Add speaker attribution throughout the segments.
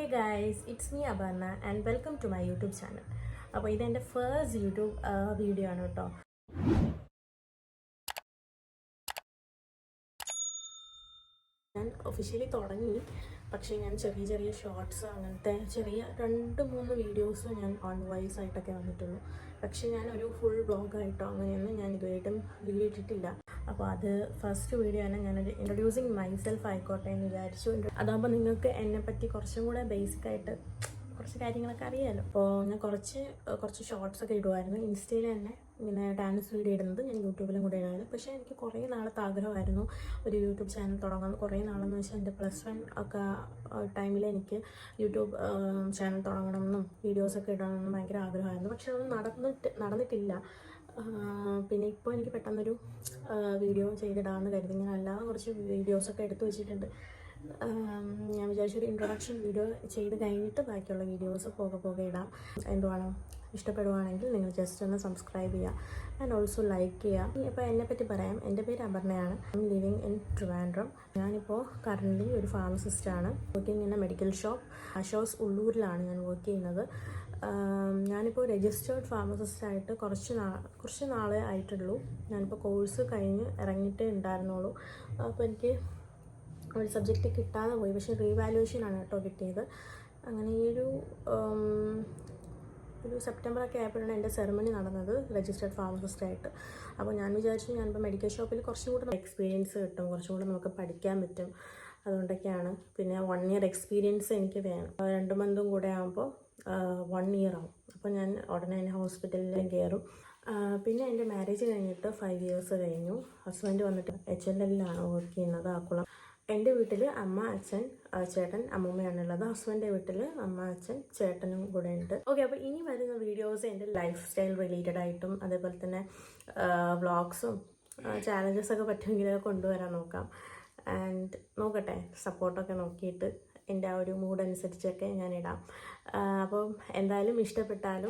Speaker 1: Hey guys, it's me Abanna and welcome to my YouTube channel. അപ്പോൾ ഇതെൻ്റെ first YouTube video ആണ് കേട്ടോ. ഞാൻ ഒഫീഷ്യലി തുടങ്ങി, പക്ഷേ ഞാൻ ചെറിയ ചെറിയ ഷോർട്സ് അങ്ങനത്തെ ചെറിയ 2-3 വീഡിയോസ് ഞാൻ ഓൺ വോയിസ് ആയിട്ടൊക്കെ വന്നിട്ടുള്ളൂ. പക്ഷേ ഞാനൊരു ഫുൾ വ്ളോഗായിട്ടോ അങ്ങനെയൊന്നും ഞാൻ ഇതുവരെയായിട്ടും വീഡിയോ ഇട്ടിട്ടില്ല. അപ്പോൾ അത് ഫസ്റ്റ് വീഡിയോ തന്നെ ഞാനൊരു ഇൻട്രൊഡ്യൂസിങ് മൈസെൽഫ് ആയിക്കോട്ടെ എന്ന് വിചാരിച്ചു. അതാകുമ്പോൾ നിങ്ങൾക്ക് എന്നെപ്പറ്റി കുറച്ചും കൂടെ ബേസിക്കായിട്ട് കുറച്ച് കാര്യങ്ങളൊക്കെ അറിയാമല്ലോ. അപ്പോൾ ഞാൻ കുറച്ച് ഷോർട്സൊക്കെ ഇടുമായിരുന്നു. ഇൻസ്റ്റയിൽ തന്നെ ഇങ്ങനെ ഡാൻസ് വീഡിയോ ഇടുന്നത് ഞാൻ യൂട്യൂബിലും കൂടെ ഇടുമായിരുന്നു. പക്ഷേ എനിക്ക് കുറേ നാളത്തെ ആഗ്രഹമായിരുന്നു ഒരു യൂട്യൂബ് ചാനൽ തുടങ്ങാൻ. കുറേ നാളെന്ന് വെച്ചാൽ എൻ്റെ +1 ഒക്കെ ടൈമിൽ എനിക്ക് യൂട്യൂബ് ചാനൽ തുടങ്ങണമെന്നും വീഡിയോസൊക്കെ ഇടണമെന്നും ഭയങ്കര ആഗ്രഹമായിരുന്നു. പക്ഷെ അതൊന്നും നടന്നിട്ടില്ല. പിന്നെ ഇപ്പോൾ എനിക്ക് പെട്ടെന്നൊരു വീഡിയോ ചെയ്തിടാമെന്ന് കരുതി. ഞാൻ അല്ലാതെ കുറച്ച് വീഡിയോസൊക്കെ എടുത്തു വെച്ചിട്ടുണ്ട്. ഞാൻ വിചാരിച്ചൊരു ഇൻട്രൊഡക്ഷൻ വീഡിയോ ചെയ്ത് കഴിഞ്ഞിട്ട് ബാക്കിയുള്ള വീഡിയോസ് പോകെ ഇടാം. എന്തുവാണോ, ഇഷ്ടപ്പെടുവാണെങ്കിൽ നിങ്ങൾ ജസ്റ്റ് ഒന്ന് സബ്സ്ക്രൈബ് ചെയ്യുക ആൻഡ് ഓൾസോ ലൈക്ക് ചെയ്യുക. ഇപ്പോൾ എന്നെപ്പറ്റി പറയാം. എൻ്റെ പേര് അപർണയാണ്. I am living in Trivandrum. ഞാനിപ്പോൾ കറൻ്റ്ലി ഒരു ഫാർമസിസ്റ്റാണ്. Working in a medical shop അഷോസ് ഉള്ളൂരിലാണ് ഞാൻ വർക്ക് ചെയ്യുന്നത്. ഞാനിപ്പോൾ രജിസ്റ്റേർഡ് ഫാർമസിസ്റ്റായിട്ട് കുറച്ച് നാളെ ആയിട്ടുള്ളൂ. ഞാനിപ്പോൾ കോഴ്സ് കഴിഞ്ഞ് ഇറങ്ങിയിട്ടേ ഉണ്ടായിരുന്നുള്ളൂ. അപ്പോൾ എനിക്ക് ഒരു സബ്ജക്റ്റ് കിട്ടാതെ പോയി. പക്ഷേ റീവാലുവേഷനാണ് കേട്ടോ കിട്ടിയത്. അങ്ങനെ ഈ ഒരു സെപ്റ്റംബറൊക്കെ ആയപ്പോഴാണ് എൻ്റെ സെറമണി നടന്നത് രജിസ്റ്റേർഡ് ഫാർമസിസ്റ്റായിട്ട്. അപ്പോൾ ഞാൻ വിചാരിച്ചു ഞാനിപ്പോൾ മെഡിക്കൽ ഷോപ്പിൽ കുറച്ചും കൂടെ എക്സ്പീരിയൻസ് കിട്ടും, കുറച്ചും കൂടെ നമുക്ക് പഠിക്കാൻ പറ്റും. അതുകൊണ്ടൊക്കെയാണ്. പിന്നെ 1 ഇയർ എക്സ്പീരിയൻസ് എനിക്ക് വേണം. 2 മന്തും കൂടെ ആകുമ്പോൾ 1 ഇയർ ആവും. അപ്പോൾ ഞാൻ ഉടനെ തന്നെ ഹോസ്പിറ്റലിലും കയറും. പിന്നെ എൻ്റെ മാരേജ് കഴിഞ്ഞിട്ട് 5 ഇയേഴ്സ് കഴിഞ്ഞു. ഹസ്ബൻഡ് വന്നിട്ട് HLL-ലാണ് വർക്ക് ചെയ്യുന്നത്, ആക്കുളം. എൻ്റെ വീട്ടിൽ അമ്മ, അച്ഛൻ, ചേട്ടൻ, അമ്മൂമ്മയാണുള്ളത്. ഹസ്ബൻഡിൻ്റെ വീട്ടിൽ അമ്മ, അച്ഛൻ, ചേട്ടനും കൂടെ ഉണ്ട്. ഓക്കെ, അപ്പോൾ ഇനി വരുന്ന വീഡിയോസ് എൻ്റെ ലൈഫ് സ്റ്റൈൽ റിലേറ്റഡ് ആയിട്ടും അതേപോലെ തന്നെ വ്ളോഗ്സും ചാലഞ്ചസൊക്കെ പറ്റുമെങ്കിൽ കൊണ്ടുവരാൻ നോക്കാം. ആൻഡ് നോക്കട്ടെ, സപ്പോർട്ടൊക്കെ നോക്കിയിട്ട് എൻ്റെ ആ ഒരു മൂഡ് അനുസരിച്ചൊക്കെ ഞാൻ ഇടാം. അപ്പം എന്തായാലും ഇഷ്ടപ്പെട്ടാൽ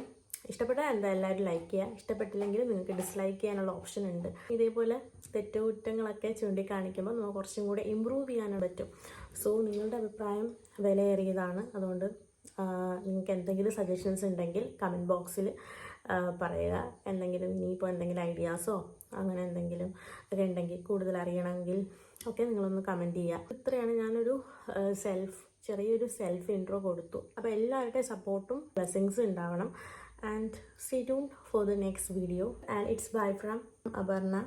Speaker 1: എന്തായാലും എല്ലാവരും ലൈക്ക് ചെയ്യുക. ഇഷ്ടപ്പെട്ടില്ലെങ്കിൽ നിങ്ങൾക്ക് ഡിസ്ലൈക്ക് ചെയ്യാനുള്ള ഓപ്ഷൻ ഉണ്ട്. ഇതേപോലെ തെറ്റുകുറ്റങ്ങളൊക്കെ ചൂണ്ടിക്കാണിക്കുമ്പോൾ നമുക്ക് കുറച്ചും കൂടെ ഇമ്പ്രൂവ് ചെയ്യാനും പറ്റും. സോ നിങ്ങളുടെ അഭിപ്രായം വിലയേറിയതാണ്. അതുകൊണ്ട് നിങ്ങൾക്ക് എന്തെങ്കിലും സജഷൻസ് ഉണ്ടെങ്കിൽ കമൻറ്റ് ബോക്സിൽ പറയുക. ഇനിയിപ്പോൾ എന്തെങ്കിലും ഐഡിയാസോ അങ്ങനെ എന്തെങ്കിലും ഒക്കെ ഉണ്ടെങ്കിൽ, കൂടുതൽ അറിയണമെങ്കിൽ ഒക്കെ നിങ്ങളൊന്ന് കമൻറ്റ് ചെയ്യുക. ഇത്രയാണ് ഞാനൊരു ചെറിയൊരു സെൽഫ് ഇൻട്രോ കൊടുത്തു. അപ്പോൾ എല്ലാവരുടെയും സപ്പോർട്ടും ബ്ലെസ്സിങ്സും ഉണ്ടാവണം. And stay tuned for the next video. And it's bye from Abarna.